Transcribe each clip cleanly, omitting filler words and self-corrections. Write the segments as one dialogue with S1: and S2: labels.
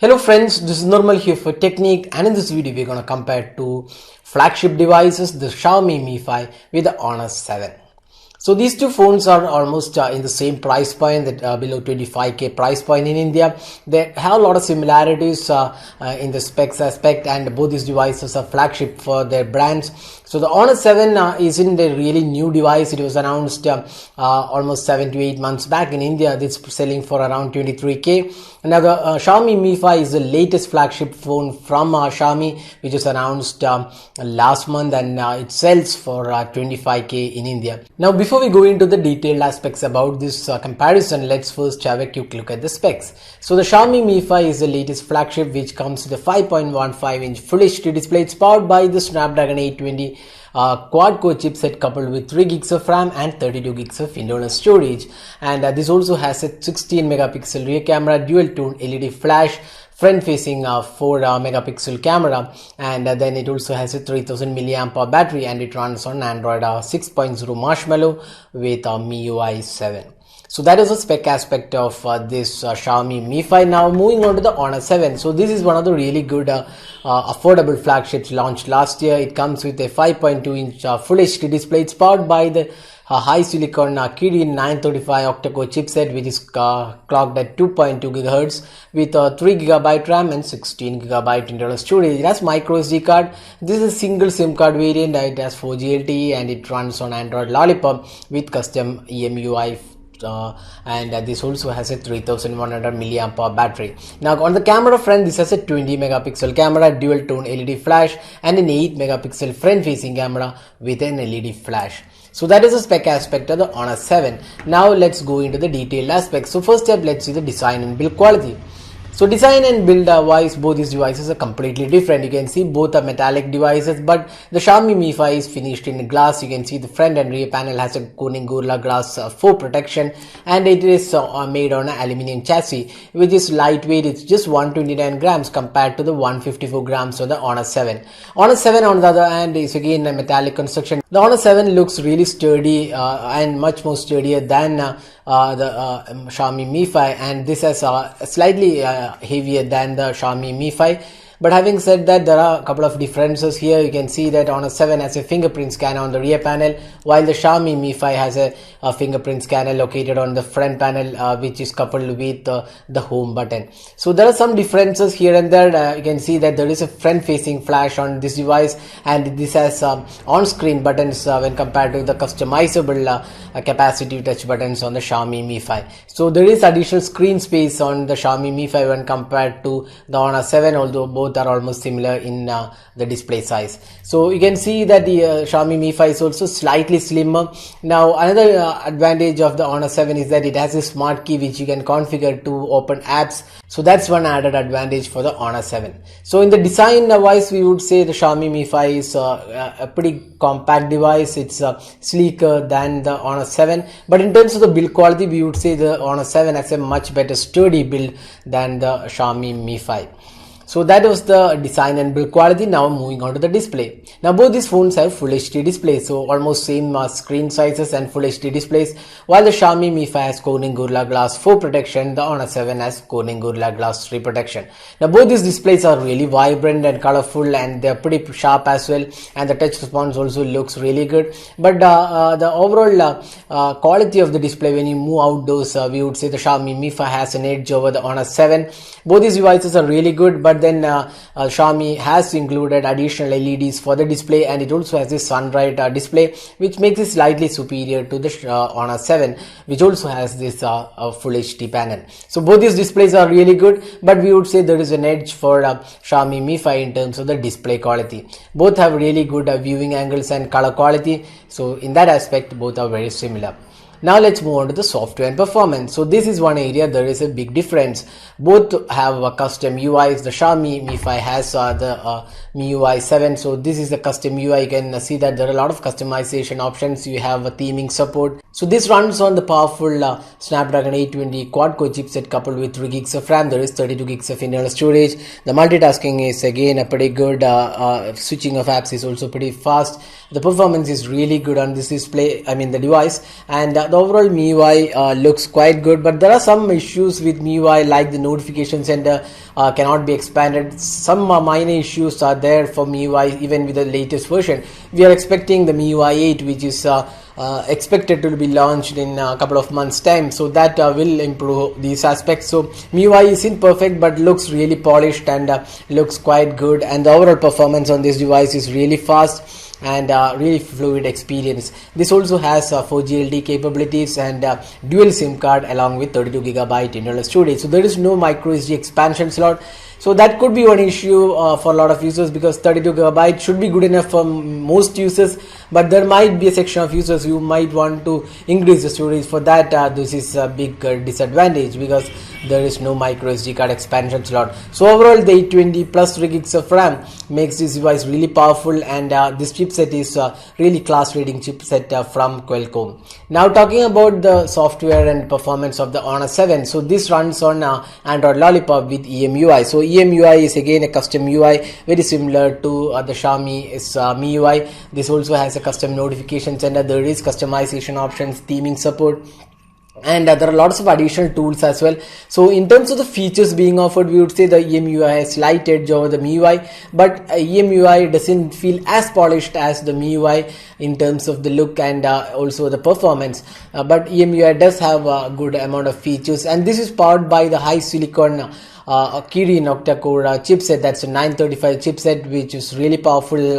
S1: Hello friends, this is Normal here for Technique, and in this video we're going to compare two flagship devices, the Xiaomi Mi 5 with the Honor 7. So these two phones are almost in the same price point, that below 25k price point in India. They have a lot of similarities in the specs aspect, and both these devices are flagship for their brands. So the Honor 7 isn't a really new device. It was announced almost 7 to 8 months back in India. It's selling for around 23k. Now the Xiaomi Mi 5 is the latest flagship phone from Xiaomi, which was announced last month, and it sells for 25k in India. Now before we go into the detailed aspects about this comparison, let's first have a quick look at the specs. So the Xiaomi Mi 5 is the latest flagship, which comes with a 5.15-inch Full HD display. It's powered by the Snapdragon 820 quad-core chipset coupled with 3 gigs of RAM and 32 gigs of internal storage. And this also has a 16-megapixel rear camera, dual-tone LED flash, front-facing 4-megapixel camera, and then it also has a 3000 mAh battery, and it runs on Android 6.0 Marshmallow with MIUI 7. So that is the spec aspect of this Xiaomi Mi 5. Now moving on to the Honor 7. So this is one of the really good affordable flagships launched last year. It comes with a 5.2-inch Full HD display. It's powered by the high silicon Kirin 935 octa-core chipset, which is clocked at 2.2 GHz with 3 GB RAM and 16 GB internal storage. It has micro SD card. This is a single SIM card variant. It has 4G LTE, and it runs on Android Lollipop with custom EMUI. And this also has a 3100 mAh battery. Now on the camera front, this has a 20 megapixel camera, dual tone LED flash, and an 8 megapixel front facing camera with an LED flash. So that is the spec aspect of the Honor 7. Now let's go into the detailed aspects. So first step, let's see the design and build quality. So design and build wise, both these devices are completely different. You can see both are metallic devices, but the Xiaomi Mi 5 is finished in glass. You can see the front and rear panel has a Corning Gorilla Glass 4 protection, and it is made on an aluminum chassis, which is lightweight. It's just 129 grams compared to the 154 grams on the Honor 7. Honor 7 on the other hand is again a metallic construction. The Honor 7 looks really sturdy and much more sturdier than the Xiaomi Mi 5, and this has slightly heavier than the Xiaomi Mi 5. But having said that, there are a couple of differences here. You can see that Honor 7 has a fingerprint scanner on the rear panel, while the Xiaomi Mi 5 has a fingerprint scanner located on the front panel, which is coupled with the home button. So there are some differences here and there. You can see that there is a front-facing flash on this device, and this has on-screen buttons when compared to the customizable capacitive touch buttons on the Xiaomi Mi 5. So there is additional screen space on the Xiaomi Mi 5 when compared to the Honor 7, although both are almost similar in the display size. So you can see that the Xiaomi Mi 5 is also slightly slimmer. Now another advantage of the Honor 7 is that it has a smart key which you can configure to open apps. So that's one added advantage for the Honor 7. So in the design wise, we would say the Xiaomi Mi 5 is a pretty compact device. It's sleeker than the Honor 7, but in terms of the build quality, we would say the Honor 7 has a much better sturdy build than the Xiaomi Mi 5. So that was the design and build quality. Now moving on to the display. Now both these phones have Full HD displays, so almost same screen sizes and Full HD displays. While the Xiaomi Mi 5 has Corning Gorilla Glass 4 protection, the Honor 7 has Corning Gorilla Glass 3 protection. Now both these displays are really vibrant and colorful, and they're pretty sharp as well, and the touch response also looks really good. But the overall quality of the display, when you move outdoors, we would say the Xiaomi Mi 5 has an edge over the Honor 7. Both these devices are really good, but then Xiaomi has included additional LEDs for the display, and it also has this sunlight display, which makes it slightly superior to the Honor 7, which also has this Full HD panel. So both these displays are really good, but we would say there is an edge for Xiaomi Mi 5 in terms of the display quality. Both have really good viewing angles and color quality, so in that aspect both are very similar. Now let's move on to the software and performance. So this is one area there is a big difference. Both have custom UIs. The Xiaomi Mi 5 has the MIUI 7. So this is the custom UI. You can see that there are a lot of customization options. You have a theming support. So this runs on the powerful Snapdragon 820 quad-core chipset coupled with 3 gigs of RAM. There is 32 gigs of internal storage. The multitasking is again a pretty good. Switching of apps is also pretty fast. The performance is really good on this display, the device, and the overall MIUI looks quite good, but there are some issues with MIUI, like the notification center cannot be expanded. Some minor issues are there for MIUI even with the latest version. We are expecting the MIUI 8, which is expected to be launched in a couple of months time, so that will improve these aspects. So MIUI isn't perfect, but looks really polished and looks quite good, and the overall performance on this device is really fast and really fluid experience. This also has 4G LTE capabilities and dual SIM card along with 32GB internal storage. So there is no micro SD expansion slot. So that could be one issue for a lot of users, because 32GB should be good enough for most users, but there might be a section of users who might want to increase the storage. For that, this is a big disadvantage, because there is no micro SD card expansion slot. So overall, the 820 plus 3 gigs of RAM makes this device really powerful, and this chipset is really class leading chipset from Qualcomm. Now talking about the software and performance of the Honor 7. So this runs on Android Lollipop with EMUI. So EMUI is again a custom UI, very similar to the Xiaomi MIUI. This also has a custom notification center. There is customization options, theming support, and there are lots of additional tools as well. So in terms of the features being offered, we would say the EMUI has slight edge over the MIUI, but EMUI doesn't feel as polished as the MIUI in terms of the look and also the performance, but EMUI does have a good amount of features, and this is powered by the high silicon Kirin octa-core chipset. That's a 935 chipset, which is really powerful,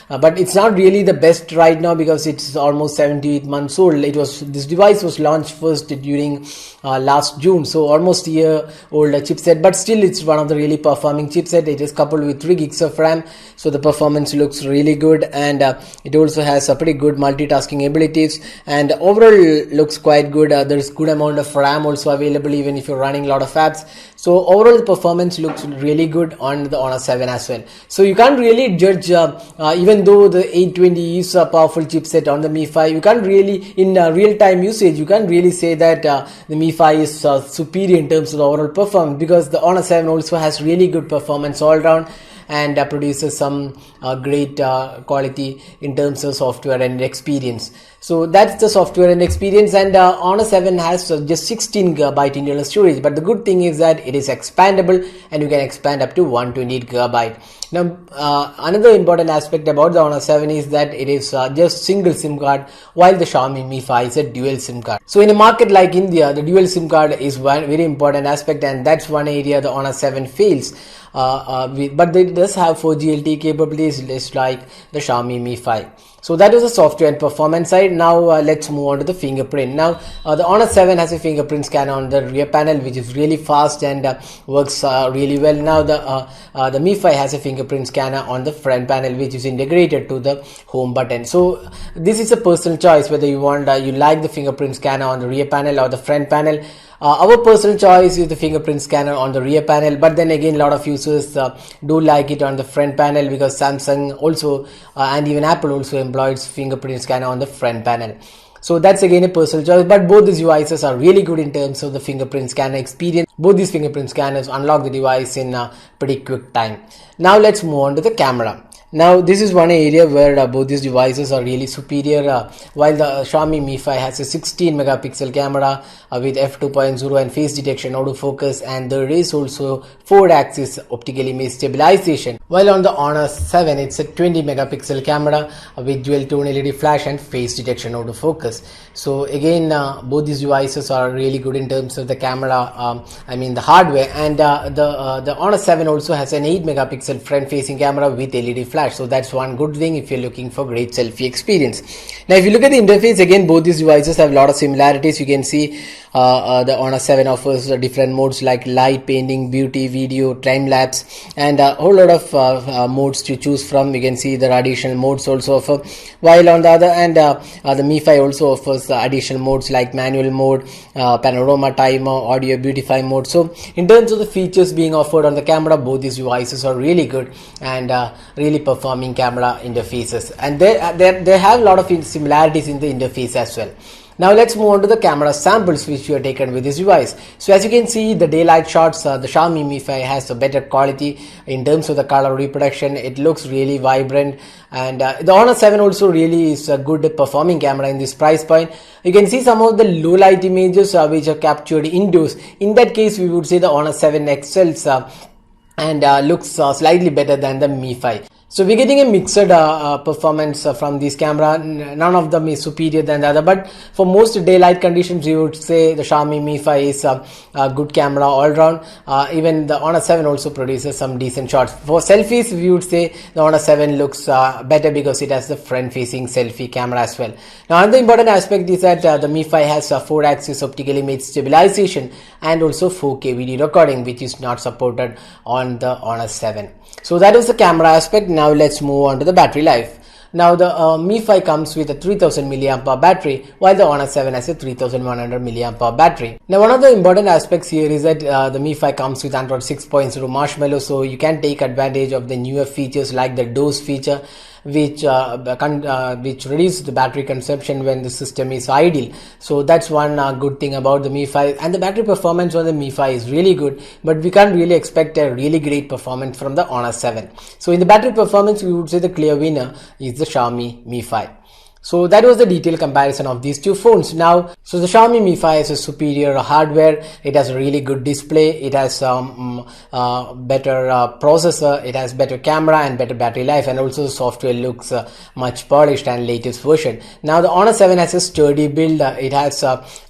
S1: but it's not really the best right now because it's almost 78 months old. This device was launched first during last June, so almost a year old chipset, but still it's one of the really performing chipset. It is coupled with 3 gigs of RAM, so the performance looks really good, and it also has a pretty good multitasking abilities, and overall looks quite good. There is good amount of RAM also available even if you're running a lot of apps. So overall the performance looks really good on the Honor 7 as well. So you can't really judge, even though the 820 is a powerful chipset on the Mi5, you can't really, in real-time usage, you can't really say that the Mi5 is superior in terms of the overall performance, because the Honor 7 also has really good performance all around and produces some great quality in terms of software and experience. So that's the software and experience, and Honor 7 has just 16GB internal storage, but the good thing is that it is expandable and you can expand up to 128GB. Now another important aspect about the Honor 7 is that it is just single SIM card, while the Xiaomi Mi 5 is a dual SIM card. So in a market like India, the dual SIM card is one very important aspect, and that's one area the Honor 7 fails. But it does have 4G LTE capabilities just like the Xiaomi Mi 5. So that is the software and performance side. Now let's move on to the fingerprint. Now the Honor 7 has a fingerprint scanner on the rear panel, which is really fast and works really well. Now the Mi 5 has a fingerprint scanner on the front panel, which is integrated to the home button. So this is a personal choice whether you want you like the fingerprint scanner on the rear panel or the front panel. Our personal choice is the fingerprint scanner on the rear panel, but then again a lot of users do like it on the front panel, because Samsung also and even Apple also employs fingerprint scanner on the front panel. So that's again a personal choice, but both these devices are really good in terms of the fingerprint scanner experience. Both these fingerprint scanners unlock the device in a pretty quick time. Now let's move on to the camera. Now this is one area where both these devices are really superior. While the Xiaomi Mi 5 has a 16 megapixel camera with f2.0 and face detection, autofocus, and there is also forward axis optical image stabilization. While on the Honor 7 it's a 20 megapixel camera with dual tone LED flash and face detection autofocus. So again both these devices are really good in terms of the camera, the hardware, and the Honor 7 also has an 8 megapixel front facing camera with LED flash. So that's one good thing if you're looking for great selfie experience. Now if you look at the interface, again both these devices have a lot of similarities. You can see the Honor 7 offers different modes like light, painting, beauty, video, time lapse, and a whole lot of modes to choose from. You can see there are additional modes also offer, while on the other hand the Mi5 also offers additional modes like manual mode, panorama timer, audio beautify mode. So in terms of the features being offered on the camera, both these devices are really good and really performing camera interfaces, and they have a lot of similarities in the interface as well. Now let's move on to the camera samples which you have taken with this device. So as you can see, the daylight shots, the Xiaomi Mi5 has a better quality in terms of the color reproduction. It looks really vibrant, and the Honor 7 also really is a good performing camera in this price point. You can see some of the low light images which are captured indoors. In that case, we would say the Honor 7 excels and looks slightly better than the Mi5. So we're getting a mixed performance from this camera. None of them is superior than the other, but for most daylight conditions, we would say the Xiaomi Mi5 is a good camera all round. Even the Honor 7 also produces some decent shots. For selfies, we would say the Honor 7 looks better because it has the front-facing selfie camera as well. Now, another important aspect is that the Mi5 has 4-axis optical image stabilization and also 4K video recording, which is not supported on the Honor 7. So that is the camera aspect. Now let's move on to the battery life. Now the Mi5 comes with a 3000 mAh battery, while the Honor 7 has a 3100 mAh battery. Now one of the important aspects here is that the Mi5 comes with Android 6.0 Marshmallow, so you can take advantage of the newer features like the doze feature, which reduces the battery consumption when the system is idle. So that's one good thing about the Mi5, and the battery performance on the Mi5 is really good, but we can't really expect a really great performance from the Honor 7. So in the battery performance, we would say the clear winner is the Xiaomi Mi5. So that was the detailed comparison of these two phones. Now, so the Xiaomi Mi5 has a superior hardware. It has a really good display. It has better processor. It has better camera and better battery life, and also the software looks much polished and latest version. Now the Honor 7 has a sturdy build. It has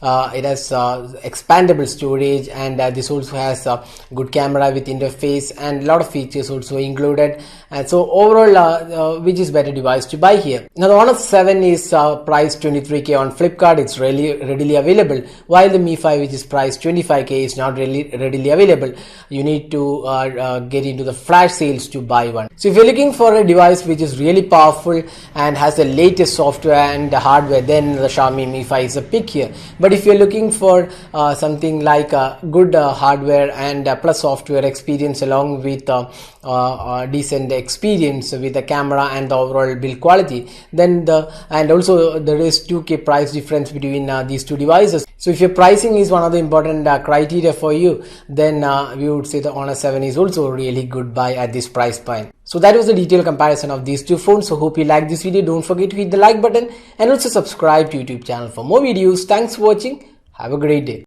S1: expandable storage, and this also has good camera with interface and a lot of features also included. And so overall, which is better device to buy here? Now the Honor 7 is priced 23k on Flipkart. It's really readily available, while the Mi5, which is priced 25k, is not really readily available. You need to get into the flash sales to buy one. So if you're looking for a device which is really powerful and has the latest software and hardware, then the Xiaomi Mi5 is a pick here. But if you're looking for something like good hardware and plus software experience along with decent experience with the camera and the overall build quality, then and also there is 2k price difference between these two devices. So if your pricing is one of the important criteria for you, then we would say the Honor 7 is also a really good buy at this price point. So that was the detailed comparison of these two phones. So hope you like this video. Don't forget to hit the like button and also subscribe to YouTube channel for more videos. Thanks for watching. Have a great day.